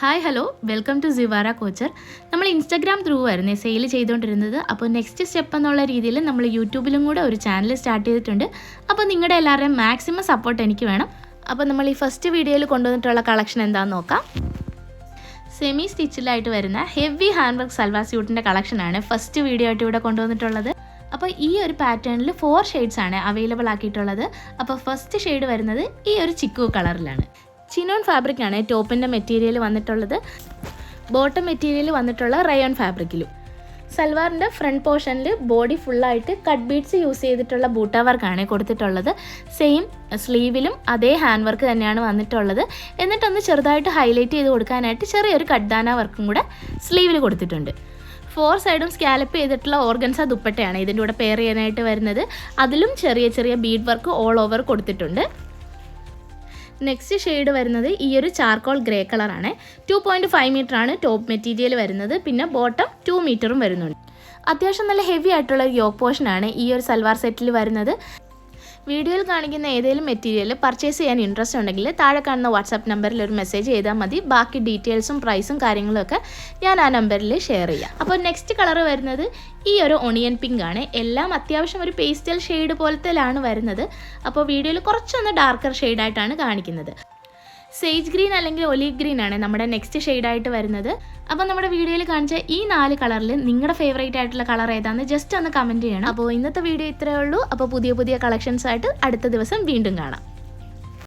Hi hello welcome to Sivara couture. നമ്മൾ Instagram through ആയിരുന്നു sale ചെയ്തുകൊണ്ടിരുന്നത്. അപ്പോൾ നെക്സ്റ്റ് സ്റ്റെപ്പ് എന്നുള്ള രീതിയിൽ നമ്മൾ യൂട്യൂബിലും കൂടെ ഒരു ചാനൽ സ്റ്റാർട്ട് ചെയ്തിട്ടുണ്ട്. അപ്പോൾ നിങ്ങളുടെ എല്ലാവരുടെയും മാക്സിമം സപ്പോർട്ട് എനിക്ക് വേണം. അപ്പോൾ നമ്മൾ ഈ ഫസ്റ്റ് വീഡിയോയിൽ കൊണ്ടുവന്നിട്ടുള്ള കളക്ഷൻ എന്താണെന്ന് നോക്കാം. സെമി സ്റ്റിച്ചിലായിട്ട് വരുന്ന ഹെവി ഹാൻഡ് വർക്ക് സൽവാർ സ്യൂട്ടിൻ്റെ കളക്ഷനാണ് ഫസ്റ്റ് വീഡിയോ ആയിട്ട് ഇവിടെ കൊണ്ടുവന്നിട്ടുള്ളത്. അപ്പോൾ ഈ ഒരു പാറ്റേണിൽ 4 ഷെയ്ഡ്സ് ആണ് അവൈലബിൾ ആക്കിയിട്ടുള്ളത്. അപ്പോൾ ഫസ്റ്റ് ഷെയ്ഡ് വരുന്നത് ഈ ഒരു ചിക്കു കളറിലാണ്. ചിനോൺ ഫാബ്രിക് ആണ് ടോപ്പിൻ്റെ മെറ്റീരിയൽ വന്നിട്ടുള്ളത്. ബോട്ടം മെറ്റീരിയൽ വന്നിട്ടുള്ള റയോൺ ഫാബ്രിക്കിലും. സൽവാറിൻ്റെ ഫ്രണ്ട് പോർഷനിൽ ബോഡി ഫുള്ളായിട്ട് കട്ട് ബീഡ്സ് യൂസ് ചെയ്തിട്ടുള്ള ബൂട്ട വർക്കാണ് കൊടുത്തിട്ടുള്ളത്. സെയിം സ്ലീവിലും അതേ ഹാൻഡ് വർക്ക് തന്നെയാണ് വന്നിട്ടുള്ളത്. എന്നിട്ടൊന്ന് ചെറുതായിട്ട് ഹൈലൈറ്റ് ചെയ്ത് കൊടുക്കാനായിട്ട് ചെറിയൊരു കട്ദാന വർക്കും കൂടെ സ്ലീവിൽ കൊടുത്തിട്ടുണ്ട്. 4 സൈഡും സ്കാലപ്പ് ചെയ്തിട്ടുള്ള ഓർഗൻസ ദുപ്പട്ടയാണ് ഇതിൻ്റെ കൂടെ പെയർ ചെയ്യാനായിട്ട് വരുന്നത്. അതിലും ചെറിയ ചെറിയ ബീഡ് വർക്ക് ഓൾ ഓവർ കൊടുത്തിട്ടുണ്ട്. നെക്സ്റ്റ് ഷെയ്ഡ് വരുന്നത് ഈ ഒരു ചാർക്കോൾ ഗ്രേ കളറാണ്. 2.5 മീറ്റർ ആണ് ടോപ്പ് മെറ്റീരിയൽ വരുന്നത്. പിന്നെ ബോട്ടം 2 മീറ്ററും വരുന്നുണ്ട്. അത്യാവശ്യം നല്ല ഹെവി ആയിട്ടുള്ള ഒരു യോക്ക് പോർഷനാണ് ഈ ഒരു സൽവാർ സെറ്റിൽ വരുന്നത്. വീഡിയോയിൽ കാണിക്കുന്ന ഏതെങ്കിലും മെറ്റീരിയൽ പർച്ചേസ് ചെയ്യാൻ ഇൻട്രസ്റ്റ് ഉണ്ടെങ്കിൽ താഴെ കാണുന്ന വാട്സാപ്പ് നമ്പറിൽ ഒരു മെസ്സേജ് ചെയ്താൽ മതി. ബാക്കി ഡീറ്റെയിൽസും പ്രൈസും കാര്യങ്ങളൊക്കെ ഞാൻ ആ നമ്പറിൽ ഷെയർ ചെയ്യാം. അപ്പോൾ നെക്സ്റ്റ് കളർ വരുന്നത് ഈ ഒരു ഒണിയൻ പിങ്ക് ആണ്. എല്ലാം അത്യാവശ്യം ഒരു പേസ്റ്റൽ ഷെയ്ഡ് പോലത്തിലാണ് വരുന്നത്. അപ്പോൾ വീഡിയോയിൽ കുറച്ചൊന്ന് ഡാർക്കർ ഷെയ്ഡായിട്ടാണ് കാണിക്കുന്നത്. സേജ് ഗ്രീൻ അല്ലെങ്കിൽ ഒലീവ് ഗ്രീൻ ആണ് നമ്മുടെ നെക്സ്റ്റ് ഷെയ്ഡായിട്ട് വരുന്നത്. അപ്പോൾ നമ്മുടെ വീഡിയോയിൽ കാണിച്ച ഈ 4 കളറിൽ നിങ്ങളുടെ ഫേവറേറ്റ് ആയിട്ടുള്ള കളർ ഏതാണെന്ന് ജസ്റ്റ് ഒന്ന് കമൻറ്റ് ചെയ്യണം. അപ്പോൾ ഇന്നത്തെ വീഡിയോ ഇത്രയേ ഉള്ളൂ. അപ്പോൾ പുതിയ കളക്ഷൻസ് ആയിട്ട് അടുത്ത ദിവസം വീണ്ടും കാണാം.